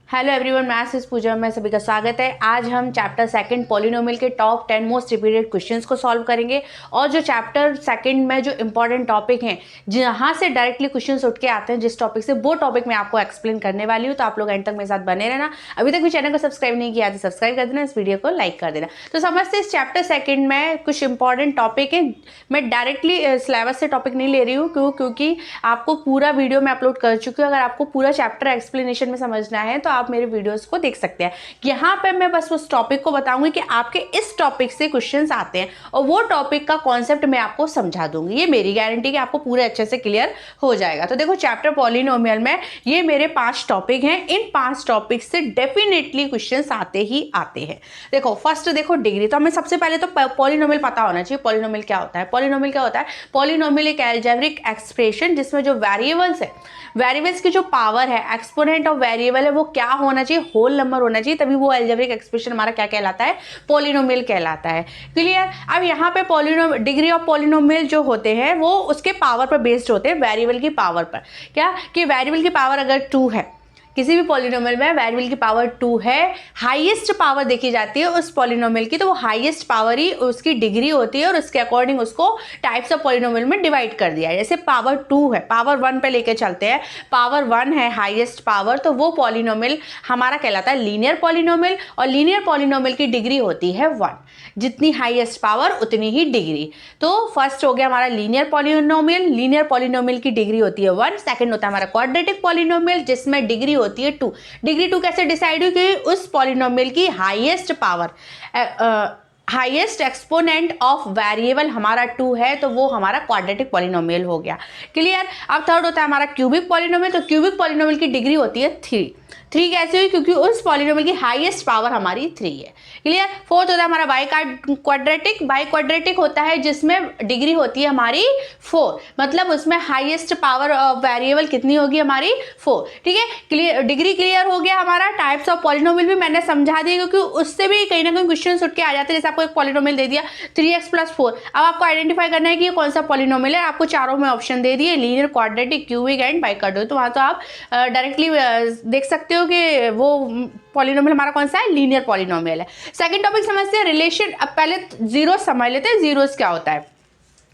Hello everyone, maths is पूजा में सभी का स्वागत है। आज हम चैप्टर सेकंड पॉलिनोमियल के टॉप 10 मोस्ट रिपीटेड क्वेश्चंस को सॉल्व करेंगे। और जो चैप्टर सेकंड में जो इंपॉर्टेंट टॉपिक हैं, जहाँ से डायरेक्टली क्वेश्चंस उठ के आते हैं जिस टॉपिक से, वो टॉपिक मैं आपको एक्सप्लेन करने वाली हूँ। तो आप लोग एंड तक मेरे साथ बने रहना। अभी तक भी चैनल को सब्सक्राइब नहीं किया तो सब्सक्राइब कर देना, इस वीडियो को लाइक कर देना। तो समझते इस चैप्टर सेकेंड में कुछ इंपॉर्टेंट टॉपिक है। मैं डायरेक्टली सिलेबस से टॉपिक नहीं ले रही हूँ, क्योंकि आपको पूरा वीडियो में अपलोड कर चुकी हूँ। अगर आपको पूरा चैप्टर एक्सप्लेनेशन में समझना है तो आप मेरे वीडियोस को देख सकते हैं। यहाँ पे मैं बस उस टॉपिक को बताऊंगी कि आपके इस टॉपिक से क्वेश्चंस आते हैं और वो टॉपिक का कॉन्सेप्ट मैं आपको समझा दूंगी। ये मेरी गारंटी कि आपको पूरे अच्छे से क्लियर हो जाएगा। तो देखो, चैप्टर पॉलिनोमियल में ये मेरे 5 टॉपिक हैं। इन 5 टॉपिक से डेफिनेटली क्वेश्चंस आते ही आते हैं। देखो, फर्स्ट देखो डिग्री। तो हमें सबसे पहले तो पॉलिनोमियल पता होना चाहिए। पॉलिनोमियल क्या होता है? पॉलिनोमियल क्या होता है? पॉलिनोमियल एक अलजेब्रिक एक्सप्रेशन जिसमें जो वेरिएबल्स है, वेरिएबल्स की जो पावर है, एक्सपोनेंट ऑफ वेरिएबल है, वो क्या होना चाहिए? होल नंबर होना चाहिए। तभी वो अलजेब्रिक एक्सप्रेशन हमारा क्या कहलाता है? पॉलिनोमियल कहलाता है। क्लियर? अब यहाँ पे पॉलिनोमियल, डिग्री ऑफ पॉलिनोमियल जो होते हैं वो उसके पावर पर बेस्ड होते हैं, वेरिएबल की पावर पर। क्या कि वेरिएबल की पावर अगर 2 है, किसी भी पॉलिनोमियल में वेरिएबल की पावर 2 है, हाईएस्ट पावर देखी जाती है उस पॉलिनोमियल की, तो वो हाईएस्ट पावर ही उसकी डिग्री होती है और उसके अकॉर्डिंग उसको टाइप्स ऑफ पॉलिनोमियल में डिवाइड कर दिया है। जैसे पावर 2 है, पावर 1 पे लेके चलते हैं, पावर 1 है हाईएस्ट पावर, तो वो पॉलिनोमियल हमारा कहलाता है लीनियर पॉलिनोमियल। और लीनियर पॉलिनोमियल की डिग्री होती है 1, जितनी हाईएस्ट पावर उतनी ही डिग्री। तो फर्स्ट हो गया हमारा लीनियर पॉलिनोमियल। लीनियर पॉलिनोमियल की डिग्री होती है 1। सेकंड होता है हमारा क्वाड्रेटिक पॉलिनोमियल, जिसमें डिग्री होती है 2। डिग्री 2 कैसे डिसाइड हुई? कि उस पॉलिनोमियल की highest power, highest exponent of variable हमारा 2 है, तो वो हमारा क्वाड्रेटिक पॉलिनोमियल हो गया। क्लियर? अब थर्ड होता है हमारा क्यूबिक पॉलिनोमियल। तो क्यूबिक पॉलिनोमियल की डिग्री होती है 3। 3 कैसे हुई? क्योंकि उस पॉलिनोमियल की हाईएस्ट पावर हमारी 3 है। क्लियर? फोर्थ होता है हमारा बाई क्वाड्रेटिक। बाई क्वाड्रेटिक होता है जिसमें डिग्री होती है हमारी 4, मतलब उसमें हाईएस्ट पावर वेरिएबल कितनी होगी? हमारी 4। ठीक है? क्लियर? डिग्री क्लियर हो गया हमारा। टाइप्स ऑफ पॉलिनोमियल भी मैंने समझा दिया, क्योंकि उससे भी कहीं ना कहीं क्वेश्चन उठ के आ जाते हैं। जैसे आपको एक पॉलिनोमियल दे दिया 3x + 4, अब आपको आइडेंटिफाई करना है कि ये कौन सा पॉलिनोमियल है। आपको चारों में ऑप्शन दे दिए, linear, quadratic, cubic and by quadratic. तो वहां तो आप डायरेक्टली देख सकते हो कि वो पॉलिनोमियल हमारा कौन सा है? लीनियर पॉलिनोमियल है। सेकंड टॉपिक समझते हैं रिलेशन। अब पहले जीरो समझ लेते हैं। जीरोस क्या होता है?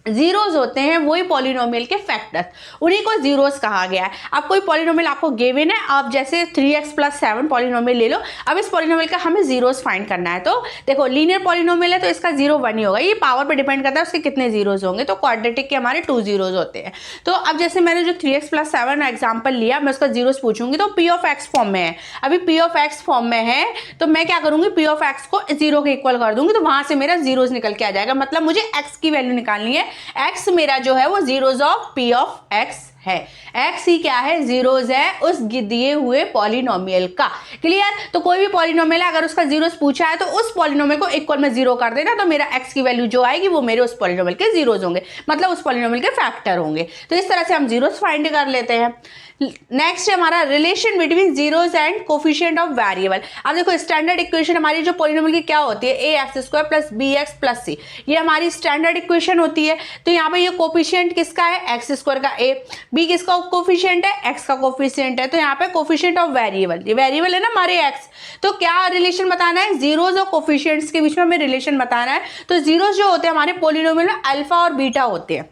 जीरोस होते हैं वही पॉलिनोमियल के फैक्टर, उन्हीं को जीरोस कहा गया है। अब कोई पॉलिनोमियल आपको गिवन है, आप जैसे 3x + 7 पॉलिनोमियल ले लो। अब इस पॉलिनोमियल का हमें जीरोस फाइंड करना है। तो देखो, लीनियर पॉलिनोमियल है तो इसका 0 1 ही होगा। ये पावर पे डिपेंड करता है उसके कितने जीरोस होंगे। तो क्वाड्रेटिक के हमारे 2 जीरोस होते हैं। तो अब जैसे मैंने जो 3x + 7 एग्जाम्पल लिया, मैं उसका जीरोस पूछूंगी तो p(x) फॉर्म में है। अभी p(x) फॉर्म में है तो मैं क्या करूंगी? p(x) को 0 के इक्वल कर दूंगी, तो वहां से मेरा जीरोस निकल के आ जाएगा। मतलब मुझे x की वैल्यू निकालनी है। x मेरा जो है वो जीरोस ऑफ p(x) है। x ही क्या है? जीरोस है उस दिए हुए पॉलिनोमियल का। क्लियर? तो कोई भी पॉलिनोमियल है, अगर उसका जीरोस पूछा है तो उस पॉलिनोमियल को इक्वल में 0 कर देना, तो मेरा x की वैल्यू जो आएगी वो मेरे उस पॉलिनोमियल के जीरोस होंगे, मतलब उस पॉलिनोमियल के फैक्टर होंगे। तो इस तरह से हम जीरोस फाइंड कर लेते हैं। नेक्स्ट है हमारा relation between zeros and coefficient of variable. अब देखो, स्टैंडर्ड इक्वेशन हमारी जो पॉलिनोमियल की क्या होती है? ax² + bx + c, ये हमारी स्टैंडर्ड इक्वेशन होती है। तो यहाँ पे ये कोफिशिएंट किसका है? x² का a। b किसका कोफिशिएंट है? x का कोफिशिएंट है। तो यहाँ पे कोफिशिएंट ऑफ वेरिएबल, ये वेरिएबल है ना हमारे x। तो क्या रिलेशन बताना है? जीरोस और कोफिशिएंट्स के बीच में हमें रिलेशन बताना है। तो जीरोस जो होते हैं हमारे पॉलिनोमियल में अल्फा और बीटा होते हैं।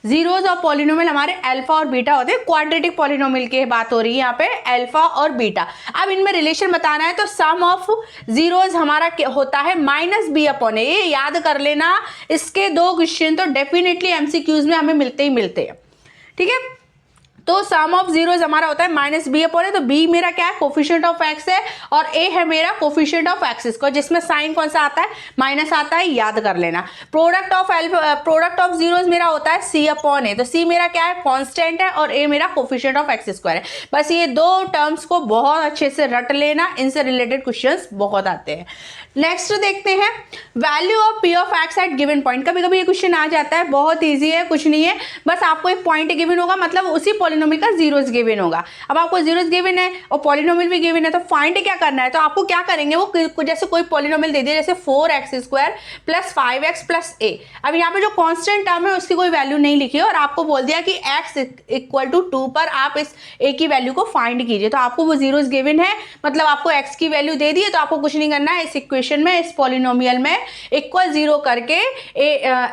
जीरोस ऑफ पॉलिनोमियल हमारे अल्फा और बीटा होते हैं। क्वाड्रेटिक पॉलिनोमियल की बात हो रही है यहाँ पे, अल्फा और बीटा। अब इनमें रिलेशन बताना है तो सम ऑफ जीरोस हमारा होता है -b/a। ये याद कर लेना, इसके 2 क्वेश्चन तो डेफिनेटली एमसीक्यूज में हमें मिलते ही मिलते हैं। ठीक है? तो सम ऑफ जीरोस हमारा होता है -b/a। तो b मेरा क्या है? कोफिशिएंट ऑफ x है, और a है मेरा कोफिशिएंट ऑफ x², जिसमें साइन कौन सा आता है? माइनस आता है, याद कर लेना। प्रोडक्ट ऑफ जीरोस मेरा होता है c/a। तो c मेरा क्या है? कांस्टेंट है, और a मेरा कोफिशिएंट ऑफ x² है। बस ये 2 टर्म्स को बहुत अच्छे से रट लेना, इनसे रिलेटेड क्वेश्चंस बहुत आते हैं। नेक्स्ट देखते हैं value of p(x) at given point. कभी कभी ये क्वेश्चन आ जाता है, बहुत ईजी है, कुछ नहीं है, बस आपको एक पॉइंट गिवन होगा, मतलब उसी पॉलिनोमियल का जीरोस गिवन होगा। अब आपको जीरोस गिवन है और पॉलिनोमियल भी गिवन है, तो फाइंड क्या करना है, तो आपको क्या करेंगे, वो जैसे कोई पॉलिनोमियल दे दिया जैसे 4x² plus 5x plus a। अब यहाँ पे जो कांस्टेंट टर्म है उसकी कोई वैल्यू नहीं लिखी और आपको बोल दिया कि x = 2 पर आप इस a की वैल्यू को फाइंड कीजिए। तो आपको वो जीरोस गिवन है, मतलब आपको x की वैल्यू दे दी है, तो आपको कुछ नहीं करना है, इस इक्वेशन में, इस पॉलिनोमियल में इक्वल 0 करके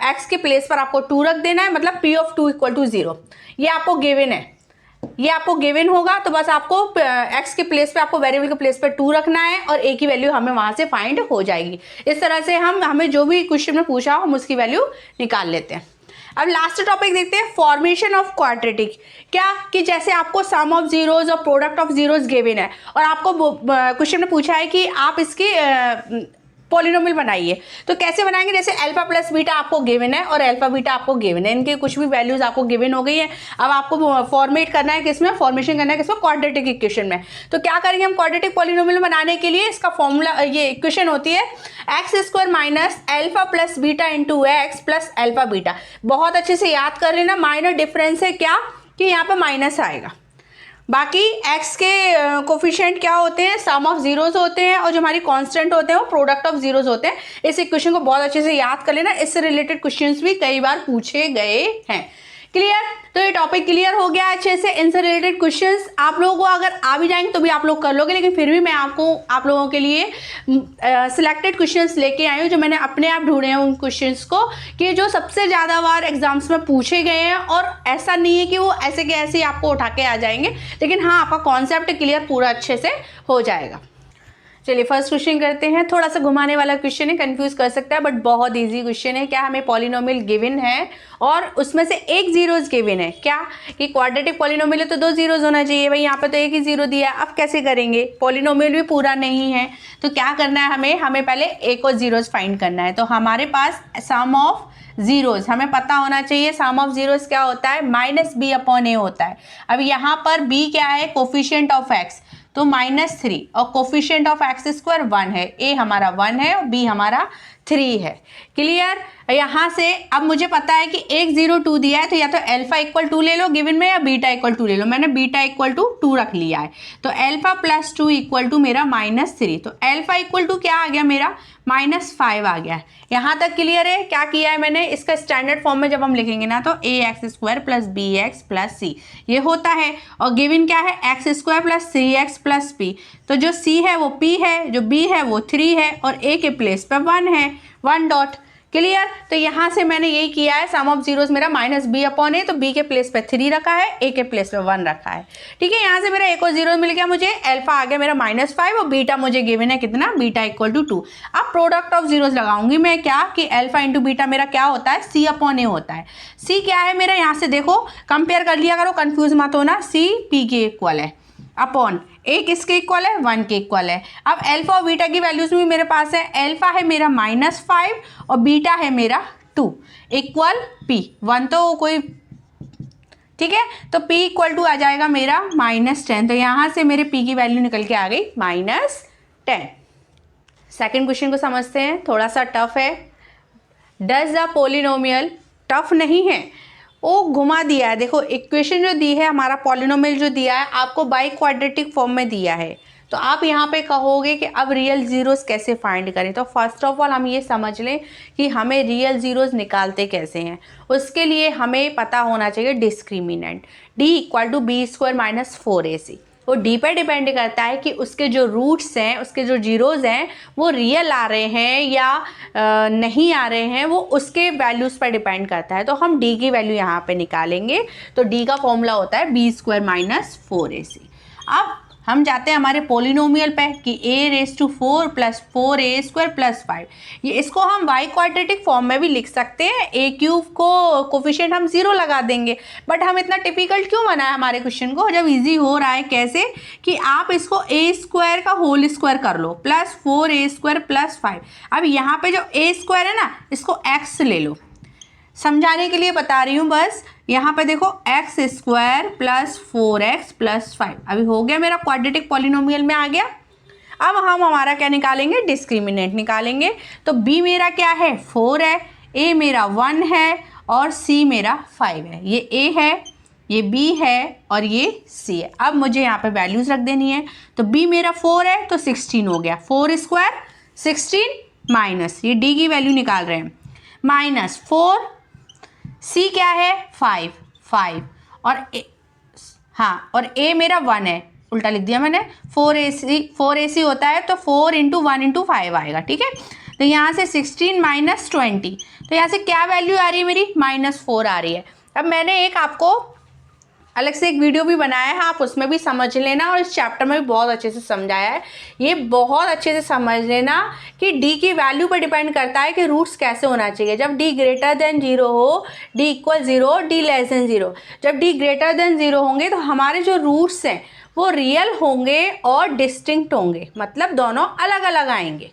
x के प्लेस पर आपको 2 रख देना है, मतलब p of 2 = 0। ये आपको गिवन है, ये आपको गिवन होगा, तो बस आपको x के प्लेस पे, आपको वेरिएबल के प्लेस पे 2 रखना है और a की वैल्यू हमें वहां से फाइंड हो जाएगी। इस तरह से हमें जो भी क्वेश्चन में पूछा हो हम उसकी वैल्यू निकाल लेते हैं। अब लास्ट टॉपिक देखते हैं, फॉर्मेशन ऑफ क्वाड्रेटिक। क्या कि जैसे आपको सम ऑफ जीरोज और प्रोडक्ट ऑफ जीरोज गिवन है और आपको क्वेश्चन में पूछा है कि आप इसकी पॉलिनोमियल बनाइए, तो कैसे बनाएंगे, जैसे अल्फा प्लस बीटा आपको गिवन है और अल्फा बीटा आपको गिवन है, इनके कुछ भी वैल्यूज आपको गिवन हो गई है। अब आपको फॉर्मेट करना है किसमें, फॉर्मेशन करना है किसमें, क्वाड्रेटिक इक्वेशन में। तो क्या करेंगे हम, क्वाड्रेटिक पॉलिनोमियल बनाने के लिए इसका फॉर्मूला, ये इक्वेशन होती है x² minus alpha plus beta into x plus alpha beta. बहुत अच्छे से याद कर लेना, माइनर डिफरेंस है क्या कि यहाँ पे माइनस आएगा, बाकी x के कोफिशिएंट क्या होते हैं, सम ऑफ जीरोज होते हैं और जो हमारी कांस्टेंट होते हैं वो प्रोडक्ट ऑफ जीरोज होते हैं। इस इक्वेशन को बहुत अच्छे से याद कर लेना, इससे रिलेटेड क्वेश्चंस भी कई बार पूछे गए हैं। क्लियर, तो ये टॉपिक क्लियर हो गया अच्छे से। इनसे रिलेटेड क्वेश्चंस आप लोगों को अगर आ भी जाएंगे तो भी आप लोग कर लोगे, लेकिन फिर भी मैं आप लोगों के लिए सिलेक्टेड क्वेश्चंस लेके आई हूँ जो मैंने अपने आप ढूंढे हैं उन क्वेश्चंस को, कि जो सबसे ज़्यादा बार एग्जाम्स में पूछे गए हैं। और ऐसा नहीं है कि वो ऐसे के ऐसे आपको उठा के आ जाएंगे, लेकिन हाँ आपका कॉन्सेप्ट क्लियर पूरा अच्छे से हो जाएगा। चलिए फर्स्ट क्वेश्चन करते हैं, थोड़ा सा घुमाने वाला क्वेश्चन है, कंफ्यूज कर सकता है बट बहुत इजी क्वेश्चन है। क्या हमें पॉलिनोमियल गिवन है और उसमें से एक जीरोज गिवन है, क्या कि क्वाड्रेटिक पॉलिनोमियल है तो 2 जीरोज होना चाहिए, भाई यहाँ पे तो एक ही जीरो दिया है। अब कैसे करेंगे, पॉलिनोमियल भी पूरा नहीं है, तो क्या करना है हमें पहले एक और जीरोज फाइंड करना है। तो हमारे पास सम ऑफ जीरोज हमें पता होना चाहिए, सम ऑफ जीरोज क्या होता है, -b/a होता है। अब यहाँ पर b क्या है, कोफिशिएंट ऑफ x, तो -3 और कोफिशिएंट ऑफ x² 1 है, a हमारा 1 है और b हमारा 3 है। क्लियर, यहाँ से अब मुझे पता है कि 1 0 2 दिया है, तो या तो अल्फा = 2 ले लो गिवन में या बीटा = 2 ले लो। मैंने बीटा = 2 रख लिया है, तो अल्फा प्लस 2 = मेरा -3, तो अल्फा = क्या आ गया मेरा, -5 आ गया है। यहाँ तक क्लियर है। क्या किया है मैंने, इसका स्टैंडर्ड फॉर्म में जब हम लिखेंगे ना तो ax² + bx + c ये होता है, और गिवन क्या है x² + 3x + p। तो जो c है वो p है, जो b है वो 3 है और a के प्लेस पर 1 है, 1 डॉट। क्लियर, तो यहाँ से मैंने यही किया है, सम ऑफ जीरोस मेरा -b/a, तो b के प्लेस पे 3 रखा है, a के प्लेस पे 1 रखा है। ठीक है, यहाँ से मेरा एक और जीरो मिल गया, मुझे अल्फा आ गया मेरा -5 और बीटा मुझे गिवन है कितना, बीटा = 2। अब प्रोडक्ट ऑफ जीरोस लगाऊंगी मैं, क्या कि अल्फा इंटू बीटा मेरा क्या होता है, c/a होता है। c क्या है मेरा, यहाँ से देखो कंपेयर कर लिया करो, कंफ्यूज मत होना, c p के इक्वल है, अपॉन a किसके इक्वल है, 1 के इक्वल है। अब अल्फा और बीटा की वैल्यूज भी मेरे पास है, अल्फा है मेरा -5 और बीटा है मेरा 2 इक्वल p 1, तो कोई ठीक है, तो p = आ जाएगा मेरा -10, तो यहाँ से मेरे p की वैल्यू निकल के आ गई -10। सेकेंड क्वेश्चन को समझते हैं, थोड़ा सा टफ है। डज द पॉलिनोमियल, टफ नहीं है, वो घुमा दिया है। देखो इक्वेशन जो दी है, हमारा पॉलिनोमियल जो दिया है आपको बाई क्वाड्रेटिक फॉर्म में दिया है, तो आप यहाँ पे कहोगे कि अब रियल जीरोस कैसे फाइंड करें। तो फर्स्ट ऑफ ऑल हम ये समझ लें कि हमें रियल जीरोस निकालते कैसे हैं। उसके लिए हमें पता होना चाहिए डिस्क्रिमिनेंट, d = b² - 4ac। वो डी पे डिपेंड करता है कि उसके जो रूट्स हैं, उसके जो जीरोज हैं वो रियल आ रहे हैं या नहीं आ रहे हैं, वो उसके वैल्यूज़ पर डिपेंड करता है। तो हम डी की वैल्यू यहाँ पे निकालेंगे, तो डी का फॉर्मूला होता है b² - 4ac। अब हम जाते हैं हमारे पॉलिनोमियल पे कि a⁴ + 4a² + 5, ये इसको हम y क्वाड्रेटिक फॉर्म में भी लिख सकते हैं। a³ को कोफिशिएंट हम 0 लगा देंगे, बट हम इतना टिपिकल क्यों बनाए हमारे क्वेश्चन को, जब इजी हो रहा है। कैसे कि आप इसको a² का होल स्क्वायर कर लो प्लस 4a² + 5। अब यहाँ पे जो a² है ना, इसको x ले लो, समझाने के लिए बता रही हूँ बस। यहाँ पे देखो x² + 4x + 5 अभी हो गया मेरा क्वाड्रेटिक पॉलिनोमियल में आ गया। अब हम हमारा क्या निकालेंगे, डिस्क्रिमिनेंट निकालेंगे। तो b मेरा क्या है, 4 है, a मेरा 1 है और c मेरा 5 है। ये a है, ये b है और ये c है। अब मुझे यहाँ पे वैल्यूज रख देनी है। तो b मेरा 4 है तो 16 हो गया, 4 स्क्वायर 16 माइनस ये d की वैल्यू निकाल रहे हैं, माइनस 4, c क्या है 5 और हाँ और a मेरा 1 है, उल्टा लिख दिया मैंने, 4ac होता है तो 4 इंटू 1 इंटू 5 आएगा, ठीक है। तो यहाँ से 16 माइनस 20, तो यहाँ से क्या वैल्यू आ रही है मेरी, -4 आ रही है। अब मैंने एक आपको अलग से एक वीडियो भी बनाया है, आप उसमें भी समझ लेना और इस चैप्टर में भी बहुत अच्छे से समझाया है। ये बहुत अच्छे से समझ लेना कि d की वैल्यू पर डिपेंड करता है कि रूट्स कैसे होना चाहिए। जब d ग्रेटर देन 0 हो, d equal 0, d less than 0, जब d ग्रेटर देन 0 होंगे तो हमारे जो रूट्स हैं वो रियल होंगे और डिस्टिंक्ट होंगे, मतलब दोनों अलग अलग आएंगे।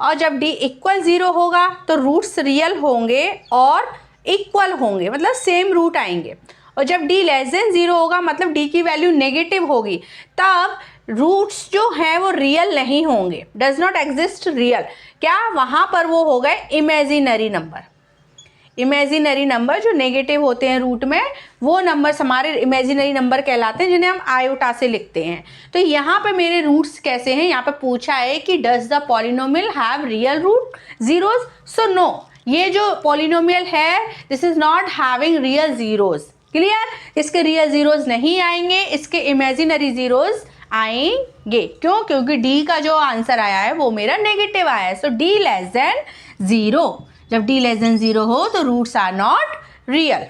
और जब d इक्वल 0 होगा तो रूट्स रियल होंगे और इक्वल होंगे, मतलब सेम रूट आएंगे। और जब d लेस देन 0 होगा, मतलब d की वैल्यू नेगेटिव होगी, तब रूट्स जो हैं वो रियल नहीं होंगे, डज नॉट एग्जिस्ट रियल। क्या वहाँ पर वो हो गए इमेजिनरी नंबर। इमेजिनरी नंबर जो नेगेटिव होते हैं रूट में, वो नंबर्स हमारे इमेजिनरी नंबर कहलाते हैं, जिन्हें हम आयोटा से लिखते हैं। तो यहाँ पे मेरे रूट्स कैसे हैं, यहाँ पे पूछा है कि does the polynomial have real root zeros, so no, ये जो पॉलिनोमियल है this is not having real zeros. Clear, इसके रियल जीरोज नहीं आएंगे, इसके इमेजिनरी जीरोज आएंगे। क्यों, क्योंकि डी का जो आंसर आया है वो मेरा नेगेटिव आया है। सो डी लेस देन 0, जब d लेस देन 0 हो तो roots are not real.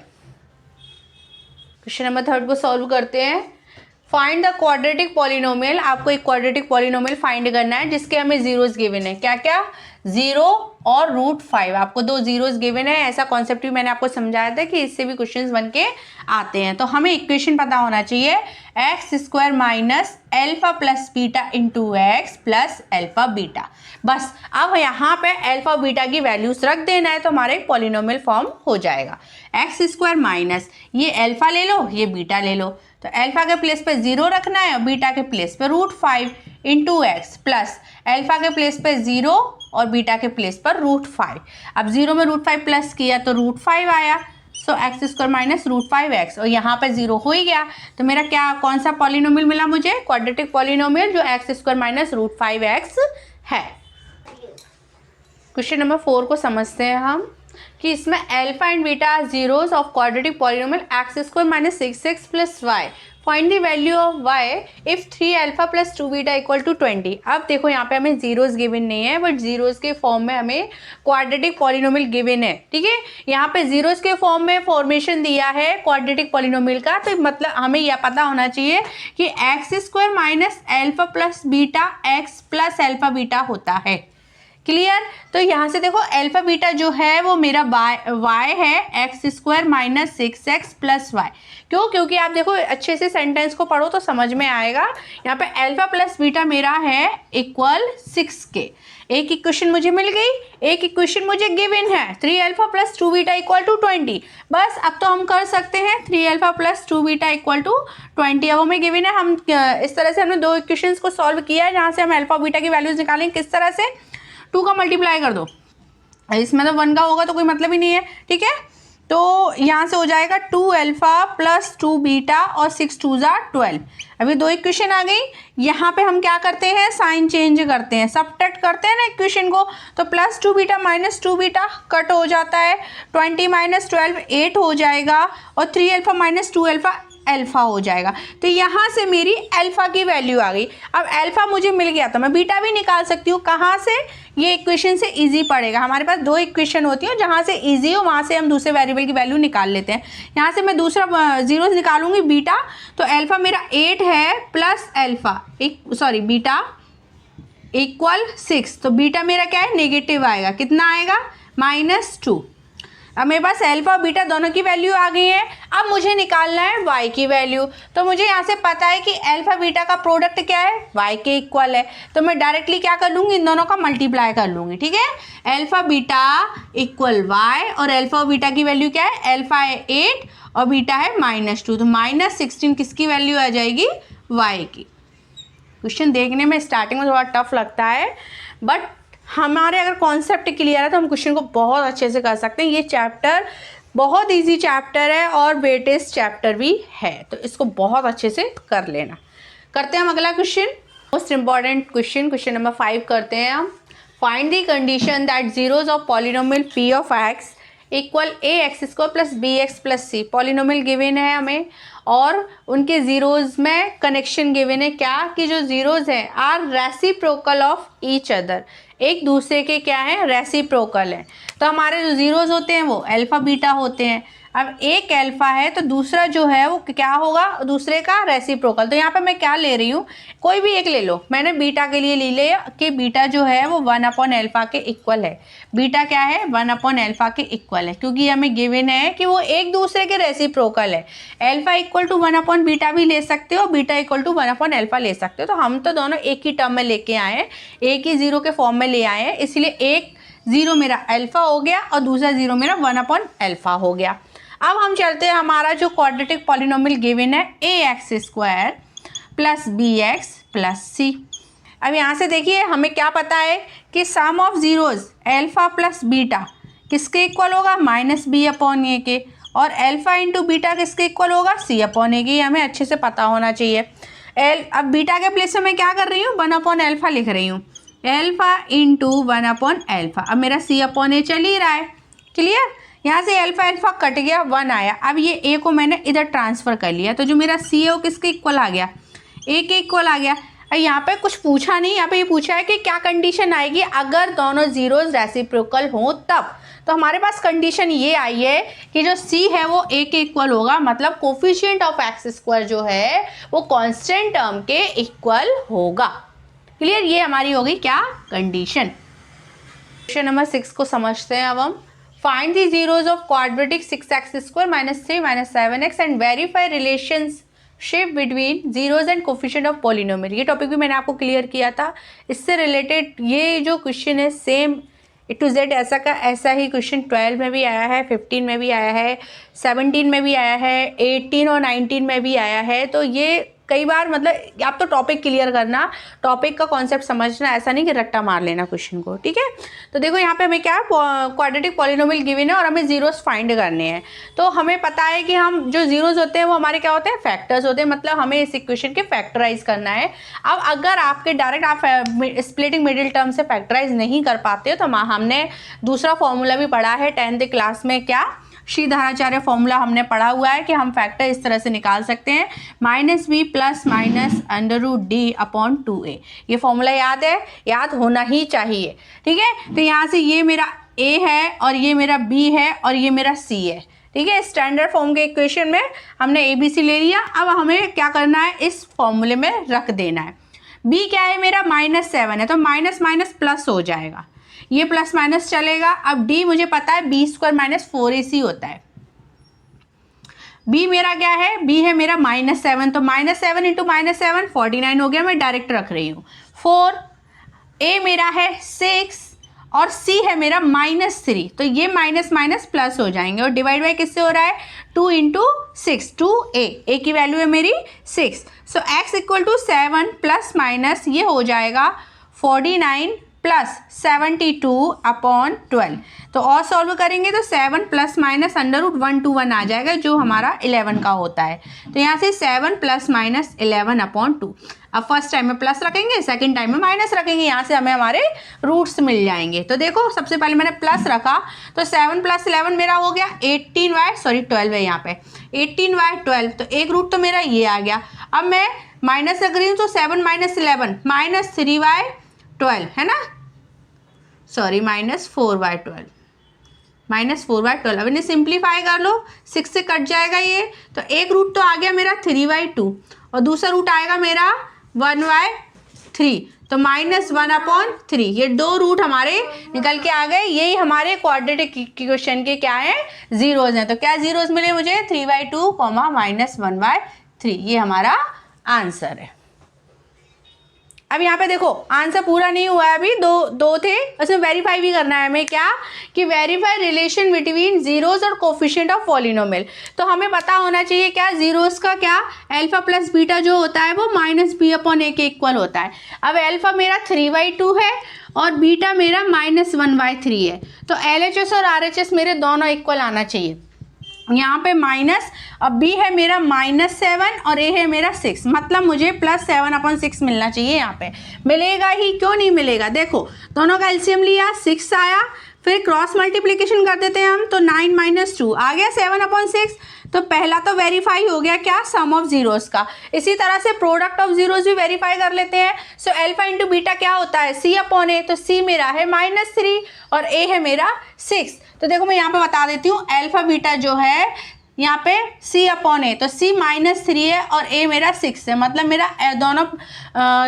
Question number 3 को सॉल्व करते हैं। Find the quadratic polynomial. आपको एक क्वाड्रेटिक पॉलिनोमियल फाइंड करना है जिसके हमें जीरोस गिवन है। क्या क्या, 0 और √5। आपको 2 जीरोस गिवन है, ऐसा कॉन्सेप्ट भी मैंने आपको समझाया था कि इससे भी क्वेश्चंस बन के आते हैं। तो हमें इक्वेशन पता होना चाहिए, x² minus alpha plus beta into x plus alpha beta. बस अब यहाँ पे अल्फा बीटा की वैल्यूज रख देना है तो हमारा एक पॉलिनोमियल फॉर्म हो जाएगा। x² माइनस ये अल्फा ले लो, ये बीटा ले लो, तो अल्फा के प्लेस पे 0 रखना है और बीटा के प्लेस पे √5 इंटू एक्स प्लस अल्फा के प्लेस पे 0 और बीटा के प्लेस पर √5। अब 0 में √5 प्लस किया तो √5 आया, सो x² माइनस √5x, और यहाँ पे 0 हो ही गया। तो मेरा क्या, कौन सा पॉलिनोमियल मिला मुझे, क्वाड्रेटिक पॉलिनोमियल जो x² माइनस √5x है। क्वेश्चन नंबर 4 को समझते हैं हम कि इसमें alpha and beta zeros of quadratic polynomial x² minus 6x plus y। Find the value of y if 3 alpha plus 2 beta equal to 20। अब देखो यहाँ पे हमें जीरोस गिवन नहीं है, बट जीरोस के फॉर्म में हमें क्वाड्रेटिक पॉलिनोमियल गिवन है, ठीक है। यहाँ पे जीरोस के फॉर्म में फॉर्मेशन दिया है क्वाड्रेटिक पॉलिनोमियल का, तो मतलब हमें यह पता होना चाहिए कि x² minus alpha plus beta x plus alpha beta होता है। क्लियर, तो यहाँ से देखो अल्फा बीटा जो है वो मेरा y है x² minus 6x plus y। क्यों, क्योंकि आप देखो अच्छे से सेंटेंस को पढ़ो तो समझ में आएगा। यहाँ पे अल्फा प्लस बीटा मेरा है इक्वल 6 के। एक इक्वेशन मुझे मिल गई, एक इक्वेशन मुझे गिवन है 3 alpha plus 2 beta equal to 20। बस अब तो हम कर सकते हैं 3 alpha plus 2 beta equal to 20। अब हमें गिवन है, हम इस तरह से हमने 2 इक्वेशंस को सॉल्व किया है जहाँ से हम अल्फा बीटा की वैल्यूज निकालेंगे। किस तरह से, 2 का मल्टीप्लाई कर दो, इसमें तो 1 का होगा तो कोई मतलब ही नहीं है, ठीक है। तो यहाँ से हो जाएगा 2 अल्फा प्लस 2 बीटा और 6 2 ज़ा 12। अभी 2 इक्वेशन आ गई। यहाँ पे हम क्या करते हैं, साइन चेंज करते हैं, सबट्रैक्ट करते हैं ना इक्वेशन को, तो plus 2 beta minus 2 beta cut हो जाता है, 20 माइनस 12 8 हो जाएगा, और 3 अल्फा माइनस 2 अल्फा अल्फा हो जाएगा। तो यहाँ से मेरी अल्फा की वैल्यू आ गई। अब अल्फा मुझे मिल गया तो मैं बीटा भी निकाल सकती हूँ। कहाँ से, ये इक्वेशन से इजी पड़ेगा। हमारे पास 2 इक्वेशन होती है, जहाँ से इजी हो वहाँ से हम दूसरे वेरिएबल की वैल्यू निकाल लेते हैं। यहाँ से मैं दूसरा जीरो निकालूंगी बीटा, तो अल्फा मेरा 8 है प्लस अल्फा बीटा इक्वल 6, तो बीटा मेरा क्या है, नेगेटिव आएगा। कितना आएगा, -2। अब मेरे पास अल्फा और बीटा दोनों की वैल्यू आ गई है। अब मुझे निकालना है y की वैल्यू। तो मुझे यहाँ से पता है कि अल्फा बीटा का प्रोडक्ट क्या है, y के इक्वल है। तो मैं डायरेक्टली क्या कर लूँगी, इन दोनों का मल्टीप्लाई कर लूँगी, ठीक है। अल्फा बीटा इक्वल y, और अल्फा और बीटा की वैल्यू क्या है, अल्फा है 8 और बीटा है -2, तो -16 किसकी वैल्यू आ जाएगी, y की। क्वेश्चन देखने में स्टार्टिंग में थोड़ा टफ लगता है, बट हमारे अगर कॉन्सेप्ट क्लियर है तो हम क्वेश्चन को बहुत अच्छे से कर सकते हैं। ये चैप्टर बहुत इजी चैप्टर है और वेटेज चैप्टर भी है, तो इसको बहुत अच्छे से कर लेना। करते हैं हम अगला question, most important question, question number 5 करते हैं हम। Find the condition that zeros of polynomial P of X equal A x square plus B x plus C. Polynomial given है हमें और उनके जीरोज में कनेक्शन गिवन है क्या, कि जो जीरोज हैं are reciprocal of each other, एक दूसरे के क्या है, रेसिप्रोकल है। तो हमारे जो जीरोज होते हैं वो अल्फा बीटा होते हैं। अब एक अल्फा है तो दूसरा जो है वो क्या होगा, दूसरे का रेसिप्रोकल। तो यहाँ पे मैं क्या ले रही हूँ, कोई भी एक ले लो, मैंने बीटा के लिए ले लिया कि बीटा जो है वो 1/अल्फा के इक्वल है। बीटा क्या है, 1/अल्फा के इक्वल है, क्योंकि हमें गिवन है कि वो एक दूसरे के रेसिप्रोकल है। अल्फा इक्वल टू 1/बीटा भी ले सकते हो, बीटा इक्वल टू 1/अल्फा ले सकते हो। तो हम तो दोनों एक ही टर्म में लेके आए हैं, एक ही जीरो के फॉर्म में ले आए हैं, इसलिए एक जीरो मेरा अल्फा हो गया और दूसरा जीरो मेरा 1/अल्फा हो गया। अब हम चलते हैं, हमारा जो क्वाड्रेटिक पॉलिनोमियल गिवन है a x square plus B x plus c. अब यहाँ से देखिए हमें क्या पता है कि sum of zeros alpha plus beta किसके इक्वल होगा, माइनस बी अपॉन ए के, और अल्फा इंटू बीटा किसके इक्वल होगा, सी अपॉन ए के। हमें अच्छे से पता होना चाहिए। अब बीटा के प्लेस में मैं क्या कर रही हूँ, 1/अल्फा लिख रही हूँ, अल्फा इंटू 1/अल्फा। अब मेरा सी अपॉन ए चल ही रहा है, क्लियर। यहाँ से अल्फा अल्फा कट गया, 1 आया। अब ये ए को मैंने इधर ट्रांसफ़र कर लिया, तो जो मेरा सी है वो किसके इक्वल आ गया, ए के इक्वल आ गया। यहाँ पे कुछ पूछा नहीं, यहाँ पे ये पूछा है कि क्या कंडीशन आएगी अगर दोनों जीरोज रेसिप्रोकल हों तब। तो हमारे पास कंडीशन ये आई है कि जो सी है वो ए के इक्वल होगा, मतलब कोफिशिएंट ऑफ एक्स स्क्वायर जो है वो कांस्टेंट टर्म के इक्वल होगा। क्लियर, ये हमारी होगी क्या, कंडीशन। क्वेश्चन नंबर 6 को समझते हैं अब हम। Find the zeros of quadratic 6x square minus 3 minus 7x and verify relationship between zeros and coefficient of polynomial. ये टॉपिक भी मैंने आपको क्लियर किया था। इससे रिलेटेड ये जो क्वेश्चन है सेम ए टू जेड ऐसा का ऐसा ही क्वेश्चन 12 में भी आया है, 15 में भी आया है, 17 में भी आया है, 18 और 19 में भी आया है। तो ये कई बार मतलब आप तो टॉपिक क्लियर करना, टॉपिक का कॉन्सेप्ट समझना, ऐसा नहीं कि रट्टा मार लेना क्वेश्चन को, ठीक है। तो देखो यहाँ पे हमें क्या क्वाड्रेटिक पॉलिनोमियल गिवन है और हमें जीरोस फाइंड करने हैं। तो हमें पता है कि हम जो जीरोस होते हैं वो हमारे क्या होते हैं, फैक्टर्स होते हैं, मतलब हमें इस इक्वेशन के फैक्टराइज करना है। अब अगर आपके डायरेक्ट आप स्प्लिटिंग मिडिल टर्म से फैक्टराइज नहीं कर पाते हो तो हमने दूसरा फॉर्मूला भी पढ़ा है 10th क्लास में, क्या श्रीधराचार्य फॉर्मूला हमने पढ़ा हुआ है कि हम फैक्टर इस तरह से निकाल सकते हैं, -b प्लस माइनस √d/2a। ये फॉर्मूला याद है, याद होना ही चाहिए, ठीक है। तो यहाँ से ये मेरा a है और ये मेरा b है और ये मेरा c है, ठीक है। स्टैंडर्ड फॉर्म के इक्वेशन में हमने ABC ले लिया। अब हमें क्या करना है, इस फॉर्मूले में रख देना है। b क्या है मेरा, -7 है, तो माइनस माइनस प्लस हो जाएगा, ये प्लस माइनस चलेगा। अब d मुझे पता है b² - 4ac होता है। b मेरा क्या है, b है मेरा -7, तो -7 इंटू -7 49 हो गया, मैं डायरेक्ट रख रही हूँ। 4 a मेरा है 6 और c है मेरा -3, तो ये माइनस माइनस प्लस हो जाएंगे और डिवाइड बाई किससे हो रहा है, 2 इंटू 6, 2a की वैल्यू है मेरी 6। So x equal to 7 plus minus ये हो जाएगा 49 प्लस 72/12। तो और सॉल्व करेंगे तो 7 प्लस माइनस √1 आ जाएगा, जो हमारा 11 का होता है। तो यहाँ से 7 प्लस माइनस 11/2। अब फर्स्ट टाइम में प्लस रखेंगे, सेकंड टाइम में माइनस रखेंगे, यहाँ से हमें हमारे रूट्स मिल जाएंगे। तो देखो सबसे पहले मैंने प्लस रखा तो 7 प्लस 11 मेरा हो गया 12 है यहाँ पे 18/12, तो एक रूट तो मेरा ये आ गया। अब मैं माइनस रख रही हूँ तो 7 माइनस 11 -3/12 है ना, सॉरी -4/12, -4/12। अब इन्हें सिंप्लीफाई कर लो, 6 से कट जाएगा ये, तो एक रूट तो आ गया मेरा 3/2 और दूसरा रूट आएगा मेरा 1/3, तो -1/3। ये दो रूट हमारे निकल के आ गए, यही हमारे क्वाड्रेटिक इक्वेशन के क्या है, जीरोज हैं। तो क्या जीरोज मिले मुझे, 3/2, -1/3, ये हमारा आंसर है। अब यहाँ पे देखो आंसर पूरा नहीं हुआ है, अभी दो थे, उसमें वेरीफाई भी करना है हमें, क्या कि वेरीफाई रिलेशन बिटवीन जीरोज और कोफिशिएंट ऑफ पॉलिनोमियल। तो हमें पता होना चाहिए क्या, जीरोज का क्या, अल्फा प्लस बीटा जो होता है वो -b/a के इक्वल होता है। अब अल्फा मेरा 3/2 है और बीटा मेरा -1/3 है, तो LHS और RHS मेरे दोनों इक्वल आना चाहिए। यहाँ पे माइनस, अब बी है मेरा -7 और ए है मेरा 6, मतलब मुझे +7/6 मिलना चाहिए। यहाँ पे मिलेगा ही, क्यों नहीं मिलेगा? देखो दोनों का एलसीएम लिया, 6 आया, फिर क्रॉस मल्टीप्लिकेशन कर देते हैं हम, तो 9 - 2 आ गया 7/6। तो पहला तो वेरीफाई हो गया क्या, सम ऑफ जीरोस का। इसी तरह से प्रोडक्ट ऑफ जीरोस भी वेरीफाई कर लेते हैं। सो अल्फा इंटू बीटा क्या होता है, C/A, तो C मेरा है -3 और A है मेरा 6। तो देखो मैं यहाँ पे बता देती हूँ, अल्फा बीटा जो है यहाँ पे C/A, तो C -3 है और A मेरा 6 है, मतलब मेरा दोनों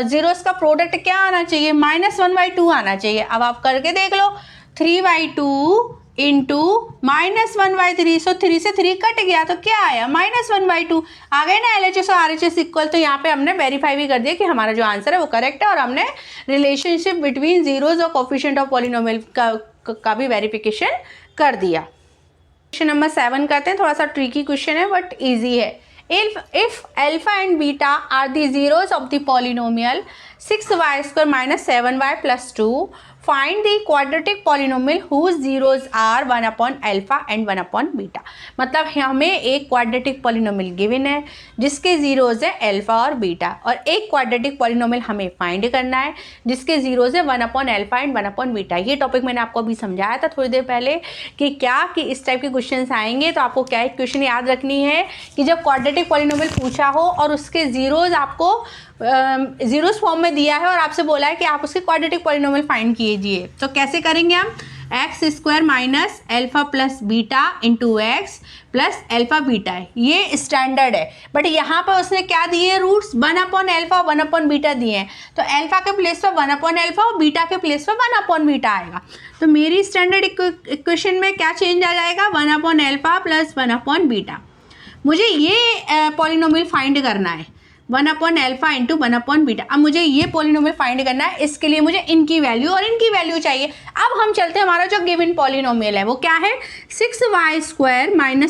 जीरोस का प्रोडक्ट क्या आना चाहिए, -1/2 आना चाहिए। अब आप करके देख लो, 3/2 इंटू -1/3, सो 3 से 3 कट गया, तो क्या आया, -1/2 आ गए ना। LHS और RHS इक्वल, तो यहाँ पे हमने वेरीफाई भी कर दिया कि हमारा जो आंसर है वो करेक्ट है, और हमने रिलेशनशिप बिटवीन जीरोज और कोफिशिएंट ऑफ पॉलिनोमियल का भी वेरिफिकेशन कर दिया। क्वेश्चन नंबर 7 करते हैं, थोड़ा सा ट्रिकी क्वेश्चन है बट इजी है। If alpha and beta are the zeros of the polynomial 6y² - 7y + 2, find the quadratic polynomial whose zeros are 1/alpha and 1/beta। मतलब हमें एक क्वाड्रेटिक पॉलिनोमियल गिवन है जिसके जीरोज है अल्फा और beta, और एक क्वाड्रेटिक पॉलिनोमियल हमें फाइंड करना है जिसके जीरोज है 1/alpha एंड 1/beta। ये टॉपिक मैंने आपको अभी समझाया था थोड़ी देर पहले कि क्या कि इस टाइप के क्वेश्चन आएंगे, तो आपको क्या एक क्वेश्चन याद रखनी है कि जब क्वाड्रेटिक पॉलिनोमियल पूछा हो और उसके जीरोज आपको जीरोस फॉर्म में दिया है और आपसे बोला है कि आप उसके क्वाड्रेटिक पॉलिनोमियल फाइंड कीजिए, तो कैसे करेंगे हम, x² - alpha + beta into x + alpha beta है, ये स्टैंडर्ड है। बट यहाँ पर उसने क्या दिए रूट्स, 1/alpha 1/beta दिए हैं, तो अल्फा के प्लेस पर 1/alpha और बीटा के प्लेस पर 1/beta आएगा। तो मेरी स्टैंडर्ड इक्वेशन में क्या चेंज आ जाएगा, 1/alpha + 1/beta। मुझे ये पॉलिनोमियल फाइंड करना है, 1/alpha इंटू 1/beta। अब मुझे ये पॉलिनोमियल फाइंड करना है, इसके लिए मुझे इनकी वैल्यू और इनकी वैल्यू चाहिए। अब हम चलते हैं, हमारा जो गिवन पॉलिनोमियल है वो क्या है, 6y² -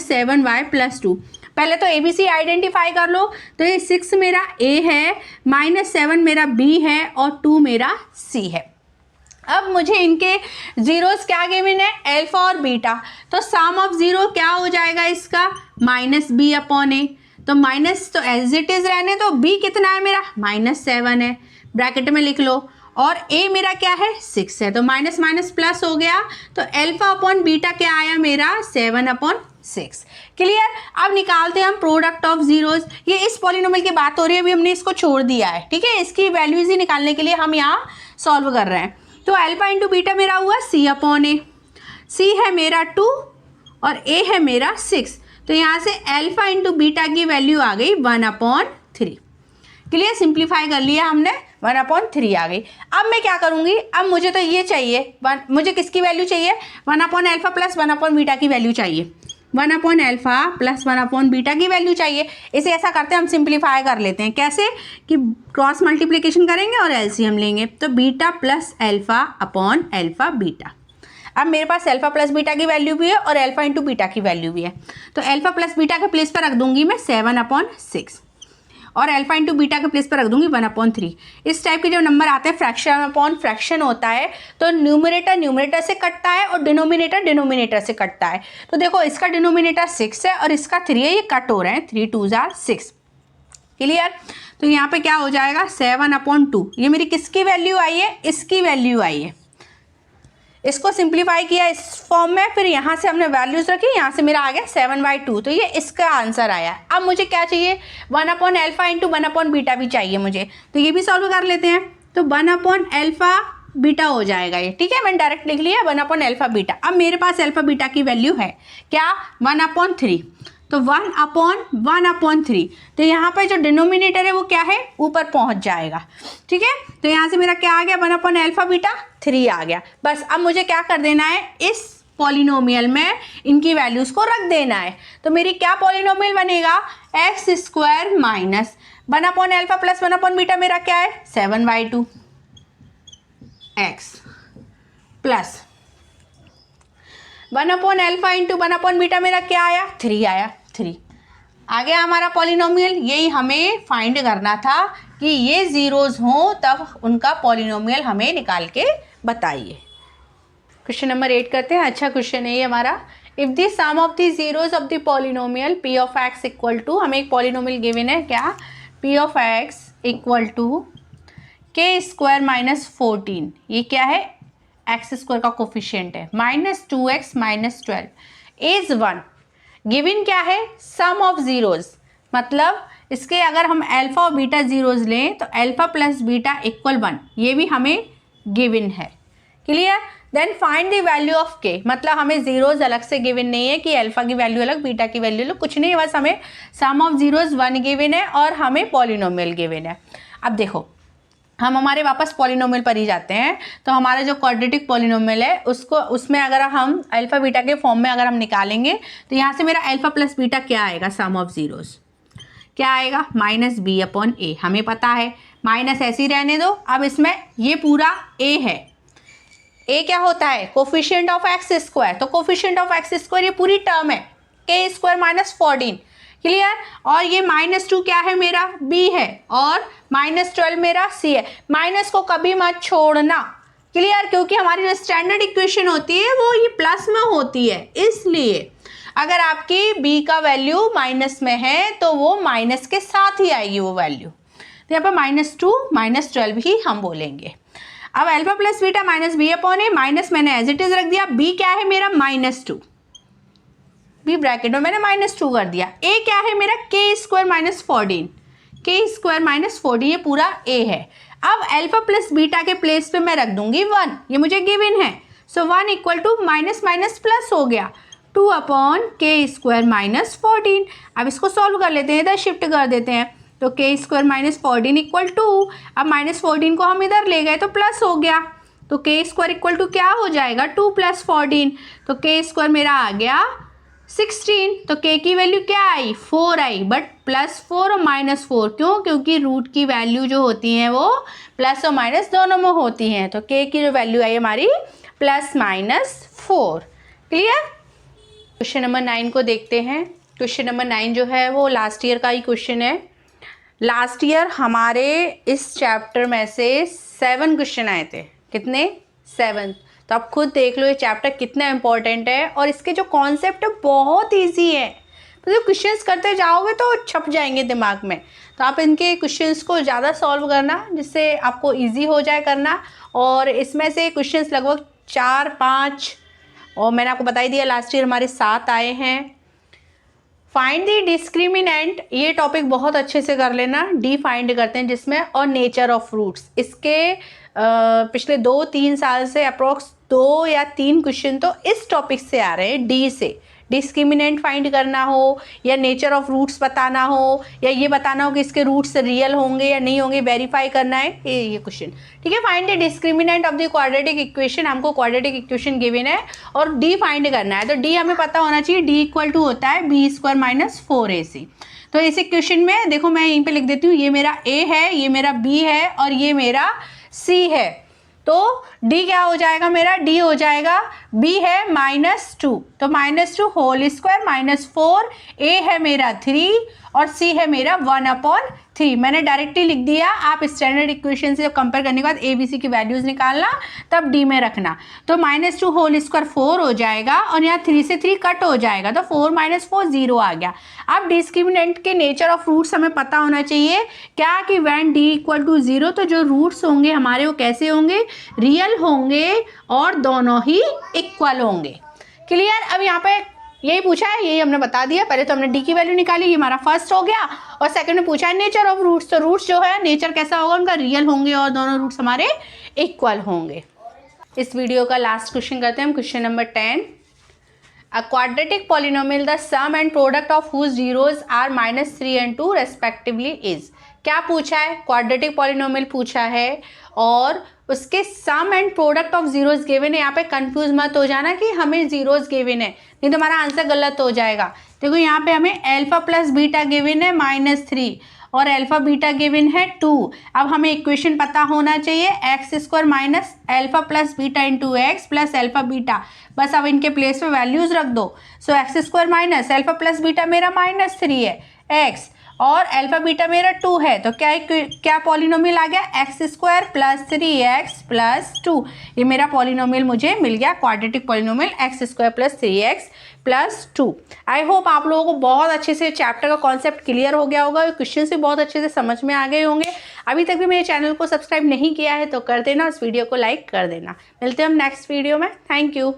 7y + 2। पहले तो ABC आइडेंटिफाई कर लो, तो ये 6 मेरा A है, -7 मेरा B है और 2 मेरा C है। अब मुझे इनके जीरोस क्या गिवन है, अल्फा और बीटा, तो सम ऑफ जीरो क्या हो जाएगा इसका, -b/a। तो माइनस तो एज इट इज रहने, तो b कितना है मेरा, -7 है, ब्रैकेट में लिख लो, और a मेरा क्या है, 6 है, तो माइनस माइनस प्लस हो गया, तो अल्फा/बीटा क्या आया मेरा, 7/6। क्लियर। अब निकालते हैं हम प्रोडक्ट ऑफ जीरोज। ये इस पॉलिनोमियल की बात हो रही है, अभी हमने इसको छोड़ दिया है, ठीक है, इसकी वैल्यूज ही निकालने के लिए हम यहाँ सॉल्व कर रहे हैं। तो अल्फा इंटू बीटा मेरा हुआ C/A, C है मेरा 2 और A है मेरा 6, तो यहाँ से अल्फा इंटू बीटा की वैल्यू आ गई 1/3। क्लियर, सिंप्लीफाई कर लिया हमने, 1/3 आ गई। अब मैं क्या करूँगी, अब मुझे तो ये चाहिए, मुझे किसकी वैल्यू चाहिए, 1/alpha + 1/beta की वैल्यू चाहिए, 1/alpha + 1/beta की वैल्यू चाहिए। इसे ऐसा करते हैं, हम सिंप्लीफाई कर लेते हैं, कैसे कि क्रॉस मल्टीप्लिकेशन करेंगे और एलसीएम लेंगे, तो बीटा + अल्फा बीटा। अब मेरे पास अल्फा + बीटा की वैल्यू भी है और अल्फा इंटू बीटा की वैल्यू भी है, तो अल्फा + बीटा के प्लेस पर रख दूंगी मैं 7/6 और अल्फा इंटू बीटा के प्लेस पर रख दूंगी 1/3। इस टाइप के जो नंबर आते हैं फ्रैक्शन अपॉन फ्रैक्शन होता है, तो न्यूमरेटर न्यूमरेटर से कटता है और डिनोमिनेटर डिनोमिनेटर से कटता है। तो देखो इसका डिनोमिनेटर 6 है और इसका 3 है, ये कट हो रहे हैं, 3 2 6। क्लियर। तो यहाँ पे क्या हो जाएगा, 7/2। ये मेरी किसकी वैल्यू आई है, इसकी वैल्यू आई है। इसको सिंप्लीफाई किया इस फॉर्म में, फिर यहाँ से हमने वैल्यूज रखी, यहाँ से मेरा आ गया 7/2, तो ये इसका आंसर आया। अब मुझे क्या चाहिए, 1/alpha इंटू 1/beta भी चाहिए मुझे, तो ये भी सॉल्व कर लेते हैं। तो 1/alpha बीटा हो जाएगा ये, ठीक है, मैंने डायरेक्ट लिख लिया 1/alpha बीटा। अब मेरे पास अल्फा बीटा की वैल्यू है क्या, 1/3, तो 1/3, तो यहाँ पर जो डिनोमिनेटर है वो क्या है, ऊपर पहुँच जाएगा, ठीक है। तो यहाँ से मेरा क्या आ गया, 1/alpha बीटा 3 आ गया। बस अब मुझे क्या कर देना है, इस पॉलिनोमियल में इनकी वैल्यूज़ को रख देना है। तो मेरी क्या पॉलिनोमियल बनेगा, x² माइनस 1/alpha + 1/beta मेरा क्या है, 7/2 x plus 1/alpha into 1/beta मेरा क्या आया, 3 आया, 3 आ गया हमारा पॉलिनोमियल। यही हमें फाइंड करना था कि ये जीरोज हों तब उनका पॉलिनोमियल हमें निकाल के बताइए। क्वेश्चन नंबर 8 करते हैं। अच्छा क्वेश्चन है ये हमारा। If the sum of the zeros of the polynomial p of x equal to, हमें एक पॉलिनोमियल गिवन है क्या, p of x equal to K square minus 14, ये क्या है एक्स स्क्वायर का कोफिशिएंट है, minus 2x minus 12 is 1। Given क्या है, सम ऑफ जीरोज, मतलब इसके अगर हम अल्फा और बीटा जीरोज लें तो अल्फा प्लस बीटा इक्वल 1, ये भी हमें गिवन है। Clear. Then find the value of K, मतलब हमें जीरोज अलग से गिवन नहीं है कि अल्फा की वैल्यू अलग बीटा की वैल्यू अलग, कुछ नहीं है, बस हमें सम ऑफ जीरोज 1 गिवन है और हमें पॉलिनोमियल गिवन है। अब देखो हम हमारे वापस पॉलिनोमियल पर ही जाते हैं, तो हमारा जो क्वाड्रेटिक पॉलिनोमियल है उसको, उसमें अगर हम अल्फा बीटा के फॉर्म में अगर हम निकालेंगे तो यहाँ से मेरा अल्फा प्लस बीटा क्या आएगा, सम ऑफ जीरोज क्या आएगा, माइनस बी अपॉन ए, हमें पता है, माइनस ऐसे ही रहने दो। अब इसमें ये पूरा ए है, ए क्या होता है, कोफिशिएंट ऑफ एक्स स्क्वायर, तो कोफिशिएंट ऑफ एक्स स्क्वायर ये पूरी टर्म है के स्क्वायर माइनस 14। क्लियर। और ये -2 क्या है मेरा, बी है, और -12 मेरा सी है। माइनस को कभी मत छोड़ना। क्लियर। क्योंकि हमारी जो स्टैंडर्ड इक्वेशन होती है वो ये प्लस में होती है, इसलिए अगर आपकी b का वैल्यू माइनस में है तो वो माइनस के साथ ही आएगी वो वैल्यू, तो यहाँ पर -2 -12 ही हम बोलेंगे। अब alpha plus beta minus b upon a, minus मैंने एज इट इज रख दिया, b क्या है मेरा -2, b ब्रैकेट में मैंने -2 कर दिया, a क्या है मेरा के स्क्वायर माइनस 14, के स्क्वायर माइनस 14 ये पूरा a है। अब अल्फा प्लस बीटा के प्लेस पे मैं रख दूंगी 1, ये मुझे गिवन है, so 1 equal to minus minus plus हो गया 2 अपॉन के स्क्वायर माइनस 14। अब इसको सॉल्व कर लेते हैं, इधर शिफ्ट कर देते हैं, तो के स्क्वायर माइनस 14 इक्वल टू, अब माइनस 14 को हम इधर ले गए तो प्लस हो गया, तो के स्क्वायर इक्वल टू क्या हो जाएगा 2 + 14, तो के स्क्वायर मेरा आ गया 16। तो के की वैल्यू क्या आई 4 आई, बट +4 और -4 क्यों, क्योंकि रूट की वैल्यू जो होती हैं वो प्लस और माइनस दोनों में होती हैं, तो के की जो वैल्यू आई हमारी +-4। क्लियर। क्वेश्चन नंबर 9 को देखते हैं। क्वेश्चन नंबर 9 जो है वो लास्ट ईयर का ही क्वेश्चन है। लास्ट ईयर हमारे इस चैप्टर में से 7 क्वेश्चन आए थे। कितने, 7। तो आप खुद देख लो ये चैप्टर कितना इंपॉर्टेंट है, और इसके जो कॉन्सेप्ट है बहुत इजी है, तो जो क्वेश्चंस करते जाओगे तो छप जाएंगे दिमाग में। तो आप इनके क्वेश्चंस को ज़्यादा सॉल्व करना जिससे आपको इजी हो जाए करना, और इसमें से क्वेश्चंस लगभग 4-5, और मैंने आपको बता ही दिया लास्ट ईयर हमारे 7 आए हैं। फाइंड द डिस्क्रिमिनेंट, ये टॉपिक बहुत अच्छे से कर लेना, डी फाइंड करते हैं जिसमें, और नेचर ऑफ रूट्स। इसके पिछले 2-3 साल से अप्रोक्स 2 या 3 क्वेश्चन तो इस टॉपिक से आ रहे हैं, डी से। डिस्क्रिमिनेंट फाइंड करना हो, या नेचर ऑफ रूट्स बताना हो, या ये बताना हो कि इसके रूट्स रियल होंगे या नहीं होंगे, वेरीफाई करना है ये क्वेश्चन। ठीक है। Find the discriminant of the quadratic equation, हमको क्वाड्रेटिक इक्वेशन गिवन है और डी फाइंड करना है, तो डी हमें पता होना चाहिए, डी इक्वल टू होता है b² - 4ac। तो इस इक्वेशन में देखो मैं यहीं पे लिख देती हूँ, ये मेरा a है, ये मेरा b है, और ये मेरा c है। तो d क्या हो जाएगा मेरा, d हो जाएगा, b है -2, तो -2 होल स्क्वायर -4, a है मेरा 3 और c है मेरा 1/3। मैंने डायरेक्टली लिख दिया, आप स्टैंडर्ड इक्वेशन से कंपेयर करने के बाद a b c की वैल्यूज निकालना, तब d में रखना। तो -2 होल स्क्वायर 4 हो जाएगा, और यहाँ 3 से 3 कट हो जाएगा, तो 4 - 4 0 आ गया। अब डिस्क्रिमिनेंट के नेचर ऑफ रूट्स हमें पता होना चाहिए क्या, कि व्हेन d = 0 तो जो रूट्स होंगे हमारे वो कैसे होंगे, रियल होंगे और दोनों ही इक्वल होंगे। क्लियर। अब यहाँ पे यही पूछा है, यही हमने बता दिया। पहले तो हमने डी की वैल्यू निकाली, ये हमारा फर्स्ट हो गया, और सेकंड में पूछा है नेचर ऑफ रूट्स, तो रूट्स जो है नेचर कैसा होगा उनका, रियल होंगे और दोनों रूट्स हमारे इक्वल होंगे। इस वीडियो का लास्ट क्वेश्चन करते हैं हम, question number 10। A quadratic polynomial the sum and product of whose zeros are -3 and 2 respectively is. क्या पूछा है, क्वाड्रेटिक पॉलिनोमियल पूछा है और उसके sum and product of zeros given है। यहाँ पे कंफ्यूज मत हो जाना कि हमें जीरोज गिवन है, नहीं तो हमारा आंसर गलत हो जाएगा। देखो यहाँ पे हमें अल्फा प्लस बीटा गिवन है -3 और अल्फा बीटा गिवन है 2। अब हमें इक्वेशन पता होना चाहिए x² minus alpha plus beta into x plus alpha beta, बस अब इनके प्लेस पे वैल्यूज रख दो। सो x² minus alpha plus beta मेरा -3 है x, और अल्फा बीटा मेरा 2 है, तो क्या पॉलिनोमियल आ गया, x² + 3x + 2। ये मेरा पॉलिनोमियल मुझे मिल गया, quadratic polynomial x² + 3x +2। I hope आप लोगों को बहुत अच्छे से चैप्टर का कॉन्सेप्ट क्लियर हो गया होगा, क्वेश्चन भी बहुत अच्छे से समझ में आ गए होंगे। अभी तक भी मेरे चैनल को सब्सक्राइब नहीं किया है तो कर देना, इस वीडियो को लाइक कर देना। मिलते हैं हम नेक्स्ट वीडियो में। Thank you.